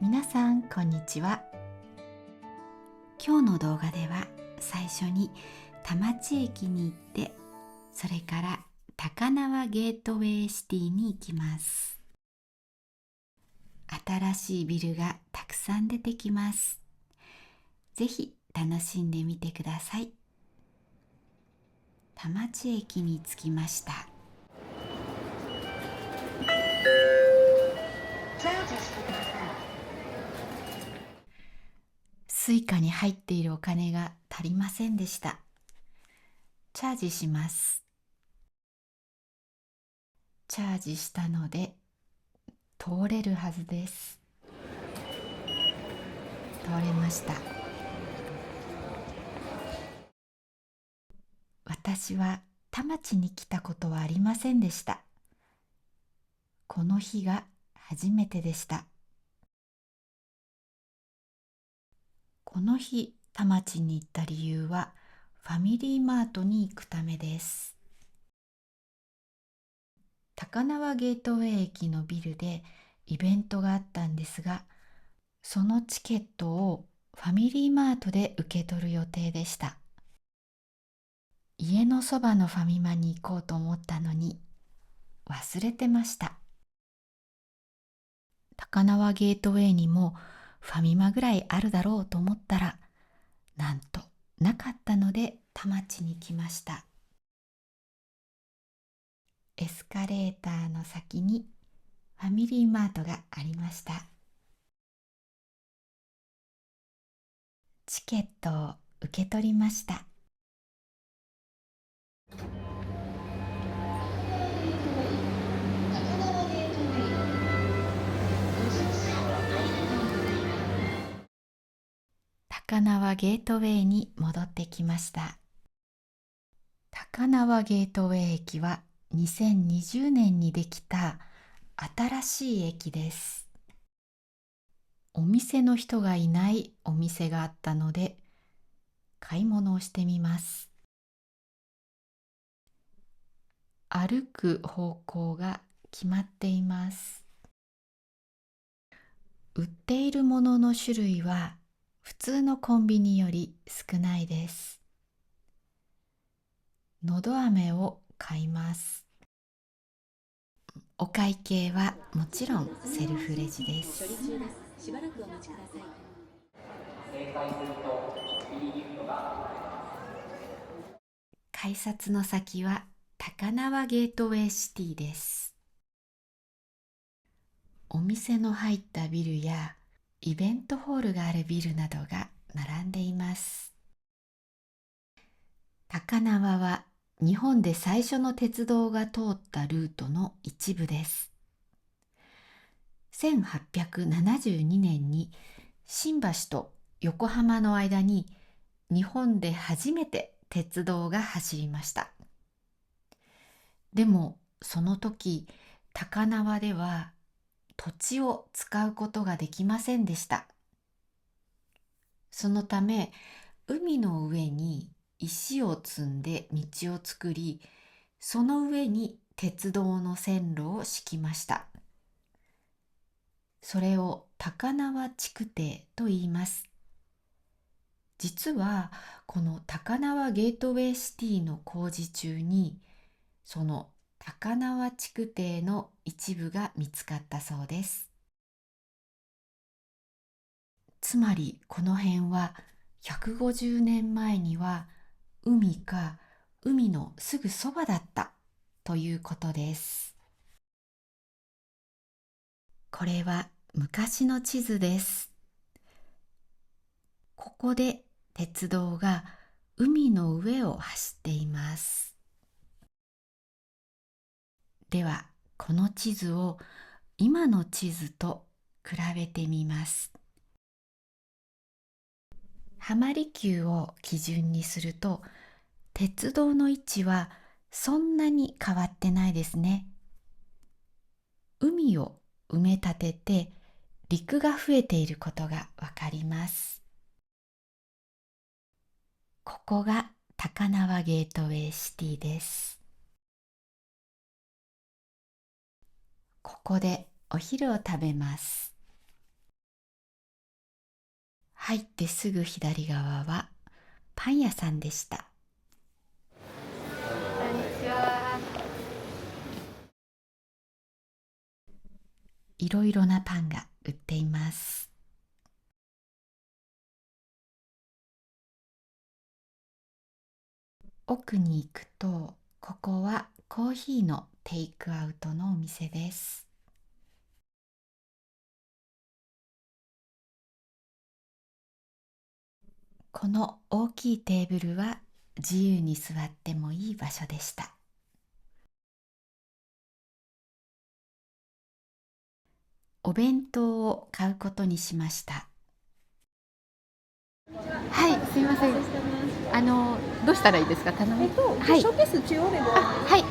皆さんこんにちは。今日の動画では最初に田町駅に行って、それから高輪ゲートウェイシティに行きます。新しいビルがたくさん出てきます。ぜひ楽しんでみてください。田町駅に着きました。スイカに入っているお金が足りませんでした。チャージします。チャージしたので通れるはずです。通れました。私は田町に来たことはありませんでした。この日が初めてでした。この日、田町に行った理由はファミリーマートに行くためです。高輪ゲートウェイ駅のビルでイベントがあったんですが、そのチケットをファミリーマートで受け取る予定でした。家のそばのファミマに行こうと思ったのに忘れてました。高輪ゲートウェイにもファミマぐらいあるだろうと思ったら、なんとなかったので田町に来ました。エスカレーターの先にファミリーマートがありました。チケットを受け取りました。高輪ゲートウェイに戻ってきました。高輪ゲートウェイ駅は2020年にできた新しい駅です。お店の人がいないお店があったので買い物をしてみます。歩く方向が決まっています。売っているものの種類は普通のコンビニより少ないです。のど飴を買います。お会計はもちろんセルフレジです。しばらくお待ちください。正解するとビリギフトが。改札の先は高輪ゲートウェイシティです。お店の入ったビルやイベントホールがあるビルなどが並んでいます。高輪は日本で最初の鉄道が通ったルートの一部です。1872年に新橋と横浜の間に日本で初めて鉄道が走りました。でもその時、高輪では土地を使うことができませんでした。そのため海の上に石を積んで道を作り、その上に鉄道の線路を敷きました。それを高輪築堤と言います。実はこの高輪ゲートウェイシティの工事中に、その高輪築堤の一部が見つかったそうです。つまりこの辺は150年前には海か海のすぐそばだったということです。これは昔の地図です。ここで鉄道が海の上を走っています。ではこの地図を今の地図と比べてみます。浜離宮を基準にすると、鉄道の位置はそんなに変わってないですね。海を埋め立てて陸が増えていることがわかります。ここが高輪ゲートウェイシティです。ここでお昼を食べます。入ってすぐ左側はパン屋さんでした。こんにちは。いろいろなパンが売っています。奥に行くと、ここはコーヒーのテイクアウトのお店です。この大きいテーブルは自由に座ってもいい場所でした。お弁当を買うことにしました。はい、すいません。どうしたらいいですか？頼み。はい。ショーケース中央でどうぞ。はい。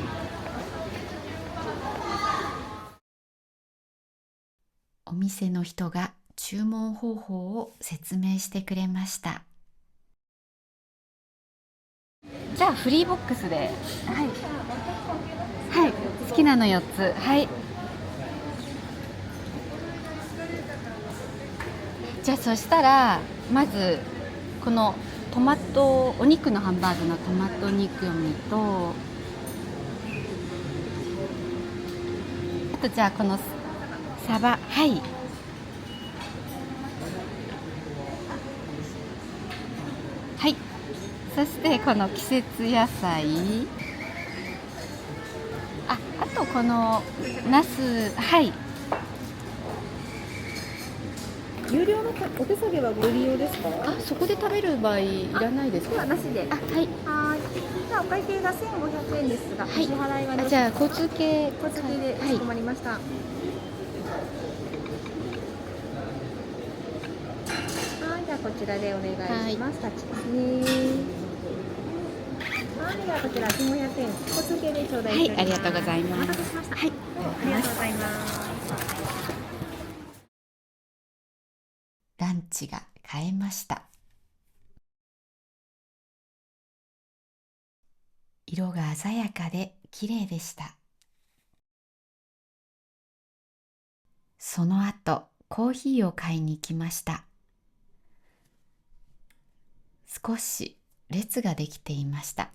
お店の人が注文方法を説明してくれました。じゃあフリーボックスで、はい、はい、好きなの4つ、はい。じゃあそしたらまずこのトマトお肉のハンバーグのトマト煮込みと、あとじゃあこのサバ、はい。はい。そしてこの季節野菜、あとこのナス、はい。有料のお手下げはご利用ですか？そこで食べる場合いらないですか？ではなしで。はい。はい。じゃあお会計が1500円ですが、はい。お支払いはどうじゃあですか？交通系、小付けでかしこまりました。はい、じゃあこちらでお願いします。タッチですね。はい、ではこちら1500円、小付けで頂戴しております。はい、ありがとうございます。お待たせしました。はい、ありがとうございます。ランチが買えました。色が鮮やかで綺麗でした。その後、コーヒーを買いに行きました。少し列ができていました。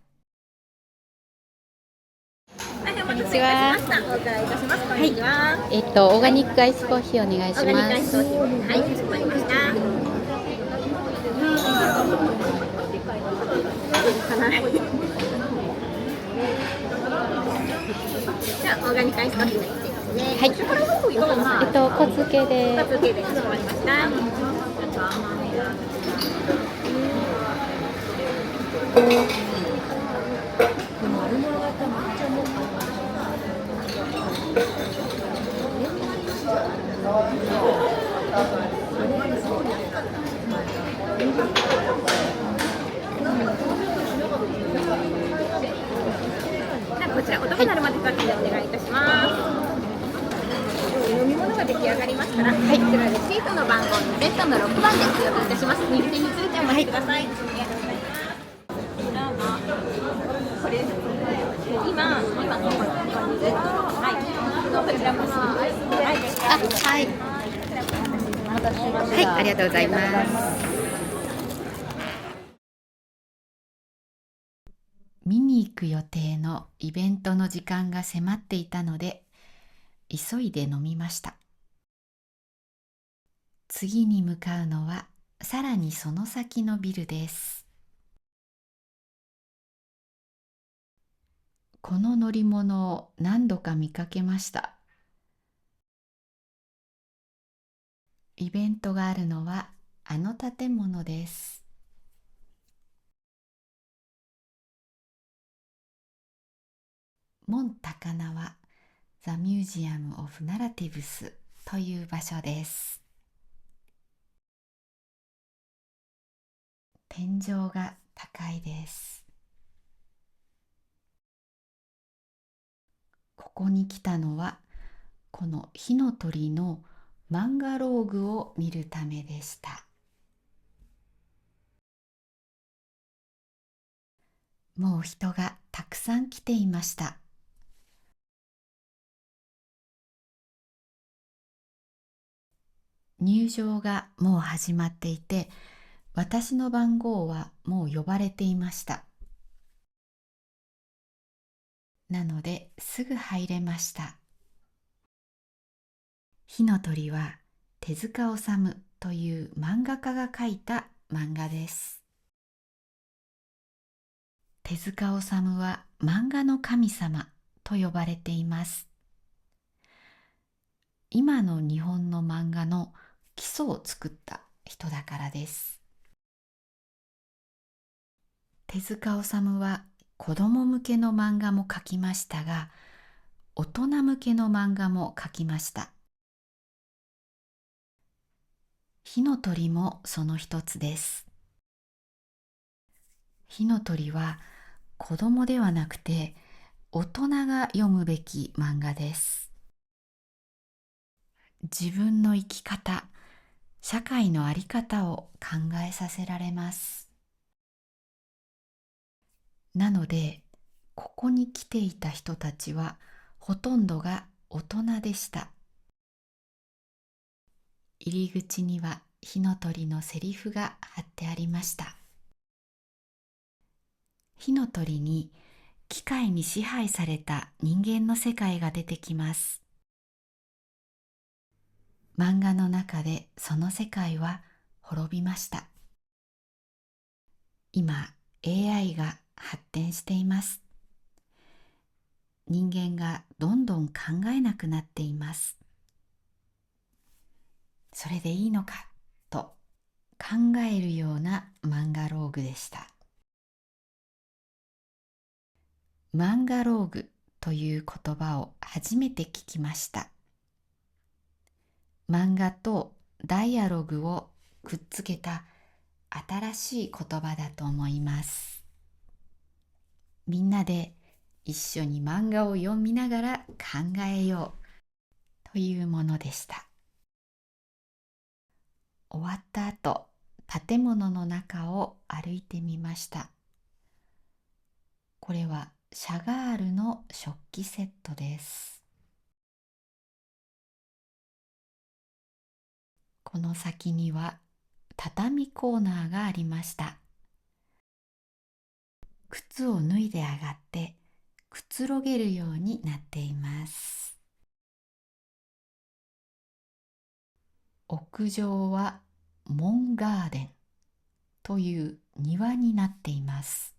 はい、お待たせいたしました。お伺いいたします。こんにちは。オーガニックアイスコーヒーお願いします。オーガニックアイスコーヒー、はい、かしこまりました。じゃあオーガニックアイスコーヒーの1ですね。はい。小付けで。小付けでかしこまりました。こちら音が鳴るまでかけてお願いいたします。飲み物が出来上がりましたら、こちらレシートの番号にベッドの6番で記録いたします。右手についてお待ちください。ありがとうございます。これ今こちらこそはい、はい、ありがとうございます。見に行く予定のイベントの時間が迫っていたので、急いで飲みました。次に向かうのは、さらにその先のビルです。この乗り物を何度か見かけました。イベントがあるのは、あの建物です。モン高輪ザ・ミュージアム・オブ・ナラティブスという場所です。天井が高いです。ここに来たのは、この火の鳥のマンガローグを見るためでした。もう人がたくさん来ていました。入場がもう始まっていて、私の番号はもう呼ばれていました。なのですぐ入れました。火の鳥は手塚治虫という漫画家が描いた漫画です。手塚治虫は漫画の神様と呼ばれています。今の日本の漫画の基礎を作った人だからです。手塚治虫は子供向けの漫画も描きましたが、大人向けの漫画も描きました。火の鳥もその一つです。火の鳥は子供ではなくて大人が読むべき漫画です。自分の生き方、社会の在り方を考えさせられます。なので、ここに来ていた人たちはほとんどが大人でした。入り口には火の鳥のセリフが貼ってありました。火の鳥に機械に支配された人間の世界が出てきます。漫画の中でその世界は滅びました。今 AI が発展しています。人間がどんどん考えなくなっています。それでいいのかと考えるようなマンガローグでした。マンガローグという言葉を初めて聞きました。漫画とダイアログをくっつけた新しい言葉だと思います。みんなで一緒に漫画を読みながら考えようというものでした。終わった後、建物の中を歩いてみました。これはシャガールの食器セットです。この先には畳コーナーがありました。靴を脱いで上がってくつろげるようになっています。屋上はモンガーデンという庭になっています。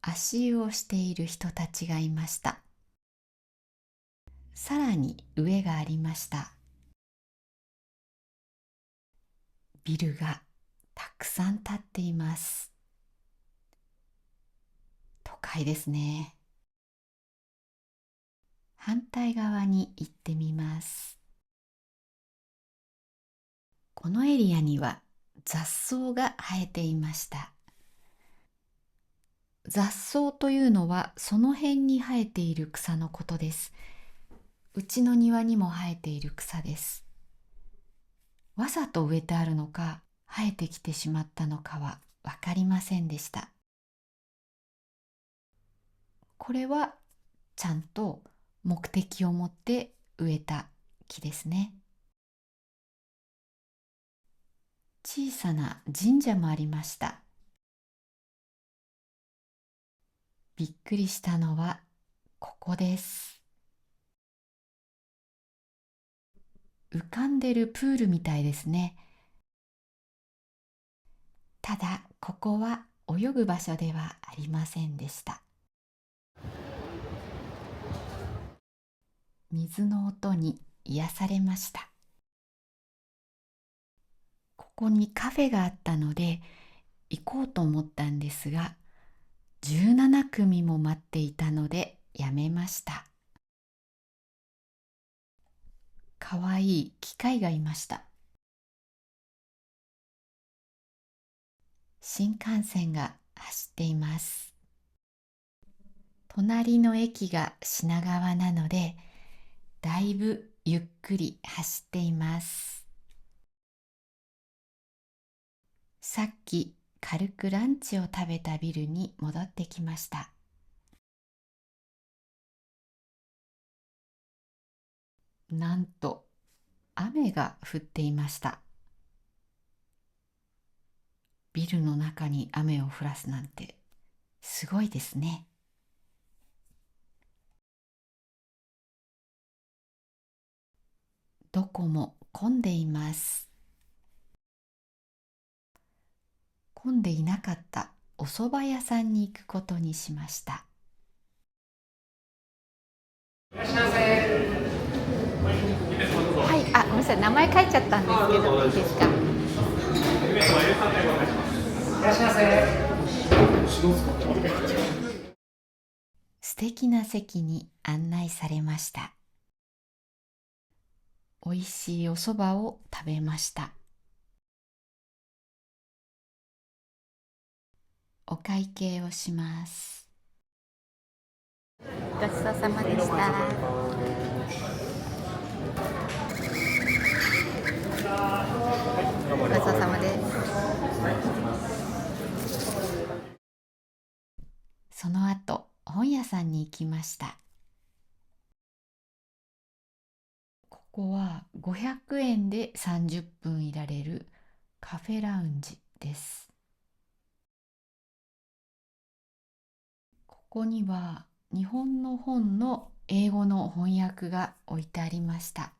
足湯をしている人たちがいました。さらに上がありました。ビルがたくさん建っています。都会ですね。反対側に行ってみます。このエリアには雑草が生えていました。雑草というのはその辺に生えている草のことです。うちの庭にも生えている草です。わざと植えてあるのか生えてきてしまったのかはわかりませんでした。これはちゃんと目的を持って植えた木ですね。小さな神社もありました。びっくりしたのはここです。浮かんでるプールみたいですね。ただここは泳ぐ場所ではありませんでした。水の音に癒されました。ここにカフェがあったので行こうと思ったんですが、17組も待っていたのでやめました。かわいい機械がいました。新幹線が走っています。隣の駅が品川なので、だいぶゆっくり走っています。さっき軽くランチを食べたビルに戻ってきました。なんと雨が降っていました。ビルの中に雨を降らすなんてすごいですね。どこも混んでいます。混んでいなかったお蕎麦屋さんに行くことにしました。はい、ごめんなさい、名前書いちゃったんですけど、いいですか。素敵な席に案内されました。おいしいお蕎麦を食べました。お会計をします。ごちそうさまでした。ごちそうさまです。その後、本屋さんに行きました。ここは500円で30分いられるカフェラウンジです。ここには日本の本の英語の翻訳が置いてありました。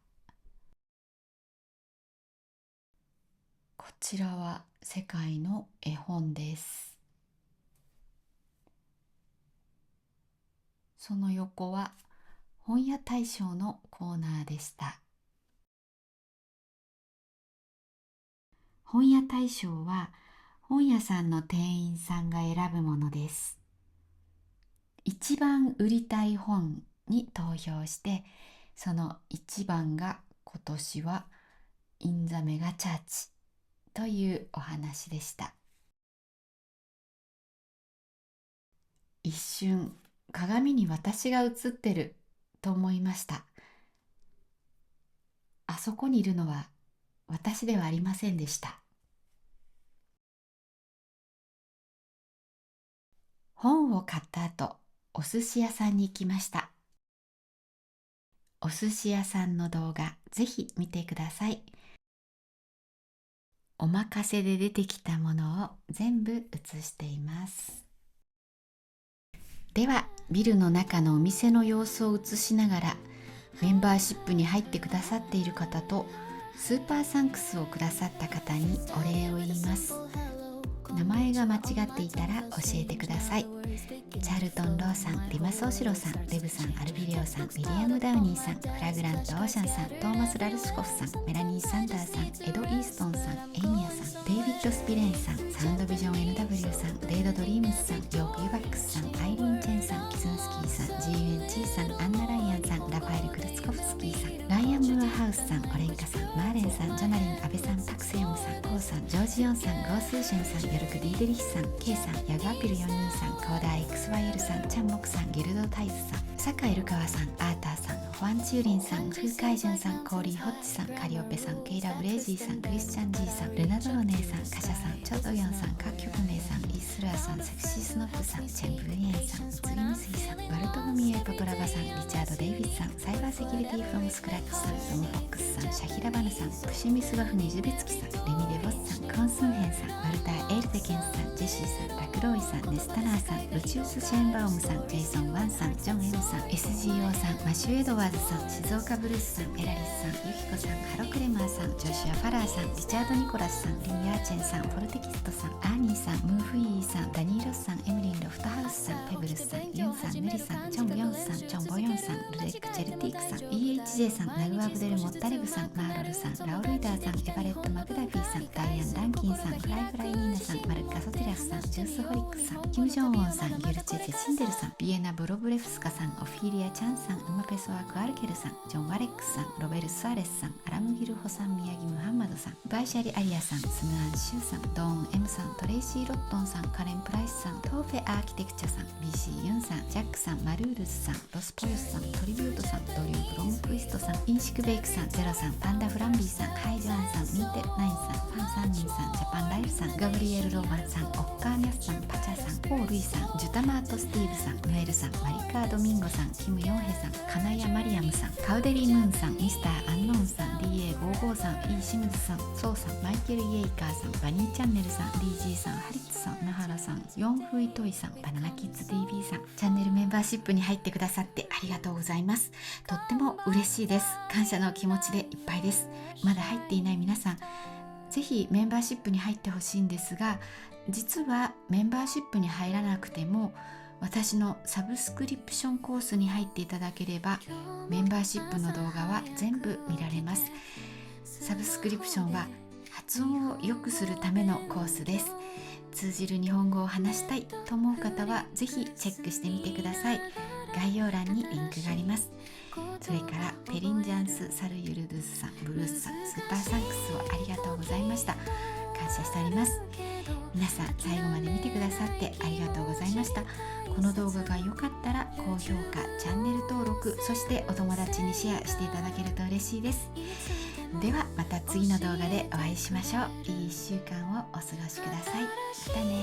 こちらは世界の絵本です。その横は本屋大賞のコーナーでした。本屋大賞は本屋さんの店員さんが選ぶものです。一番売りたい本に投票して、その一番が今年はインザメガチャーチというお話でした。一瞬鏡に私が映ってると思いました。あそこにいるのは私ではありませんでした。本を買った後、お寿司屋さんに行きました。お寿司屋さんの動画、ぜひ見てください。おまかせで出てきたものを全部写しています。では、ビルの中のお店の様子を映しながら、メンバーシップに入ってくださっている方と、スーパーサンクスをくださった方にお礼を言います。名前が間違っていたら教えてください。チャールトン・ローさん、リマス・オシロさん、デブさん、アルビレオさん、ウィリアム・ダウニーさん、フラグラント・オーシャンさん、トーマス・ラルスコフさん、メラニー・サンダーさん、エド・イーストンさん、エイミアさん、デイビッド・スピレーンさん、サウンドビジョン NW さん、レイド・ドリームスさん、ヨーク・ユバックスさん、アイリーン・チェンさん、キズンスキーさん、GUNC さん、アンナ・ライアンさん、ラファエル・クルツコフスキーさん、ライアン・ムーアハウスさん、オレンカさん、マーレンさん、ジョナリン・アベさん、パクセヨムさん、コウさん、ジョージヨンさん、ゴースーシェンさん、ヨルク・ディーデリヒさん、ケイさん、ヤグアピル42さん、コーダー XYL さん、チャンモクさん、ゲルド・タイズさん、坂井ルカワさん、アーターさん、ホアン・チューリンさん、フー・カイジュンさん、コーリー・ホッチさん、カリオペさん、ケイラ・ブレイジーさん、クリスチャン・ジーさん、ルナドロネーさん、カシャさん、チョドヨンさん、カキョクメイさん、イスラーさん、セクシースノッフさん、チェン・ブルイエンさん、宇津木ムスイさん、ワルトムミエ・ポトラバさん、リチャード・デイビッドさん、サイバーセキュリティ・フロム・スクラッチさん、トム・フォックスさん、シャヒラ・バヌさん、プシミス・ワフネ・ジュベツキさん、レミ・デ・ボスさん、コン・スンヘンさん、ワルター・エールテケンスさん、ジェシーさん、ラクロイさん、ネスタナーさん、ルチウス・シェーンバウムさん、ジェイソン・ワンさん、ジョン・エムさん、SGO さん、マシュー・エドワーズさん、静岡ブルースさん、エラリスさん、ユキコさん、ハロ・クレマーさん、ジョシュア・ファラーさん、リチャード・ニコラスさん、リン・ヤーチェンさん、フォルテキストさん、アーニーさん、ムーフィーさん、ダニーロスさん、エムリン・ロフトハウスさん、ペブルスさん、ユンさん、ヌリさん、チョン・ヨンさん、チョン・ボヨンさん、ルレック・チェルティークさん、EHJ さん、ナグアブデル・モッタレブさん、マーロルさん、ラオルイダーさん、エバレット・マクダフィーさん、ダイアン・ランキンさん、フライフライ・ニーナさん、マルカ・ソティラフさん、ジュース・ホリックさん、キム・ジョンウォンさん、ギュルチェ・テシンデルさん、ビエナ・ブロブレフスカさん、オフィーリア・チャンさん、ウマペソワ・クアルケルさん、ジョン・ワレックスさん、ロベル・スアレスさん、アラムギル・ホサン・ミヤギ・ムハンマドさん、バイシャリ・アリアさん、スヌアン・シュウさん、ドーン・エムさん、トレイシー・ロットンさん、カレン・プライスさん、トーフェ・アーキテクチャさん、BC ユンさん、ジャックさん、マルールズさん、ロス・ポヨスさん、トリビュートさん、ドリュー・ブロム・クイストさん、インシク・ベイクさん、ゼロさん、パンダ・フランビーさん、ハイ・ジョアンさん、ミーテル・ナインさん、ファン・サンニンさん、ジャパン・ライフさん、ガブリエル・ローマンさん、オッカー・ニャスさん、パチャさん、ポー・ルイさん、ジュタマート・スティーブさん、ノエルさん、マリカー・ドミンゴさん、キム・ヨンヘさん、カナヤ・マリリアムさん、カウデリームーンさん、ミスターアンノーンさん、 DA55 さん、イー清水さん、ソウさん、マイケル・イエイカーさん、バニーチャンネルさん、DG さん、ハリッツさん、ナハラさん、ヨンフイトイさん、バナナキッズ TV さん、チャンネルメンバーシップに入ってくださってありがとうございます。とっても嬉しいです。感謝の気持ちでいっぱいです。まだ入っていない皆さん、ぜひメンバーシップに入ってほしいんですが、実はメンバーシップに入らなくても私のサブスクリプションコースに入っていただければメンバーシップの動画は全部見られます。サブスクリプションは発音を良くするためのコースです。通じる日本語を話したいと思う方はぜひチェックしてみてください。概要欄にリンクがあります。それからペリンジャンス・サルユルドゥスさん、ブルースさん、スーパーサンクスをありがとうございました。感謝しております。皆さん最後まで見てくださってありがとうございました。この動画が良かったら高評価、チャンネル登録、そしてお友達にシェアしていただけると嬉しいです。ではまた次の動画でお会いしましょう。いい1週間をお過ごしください。またね。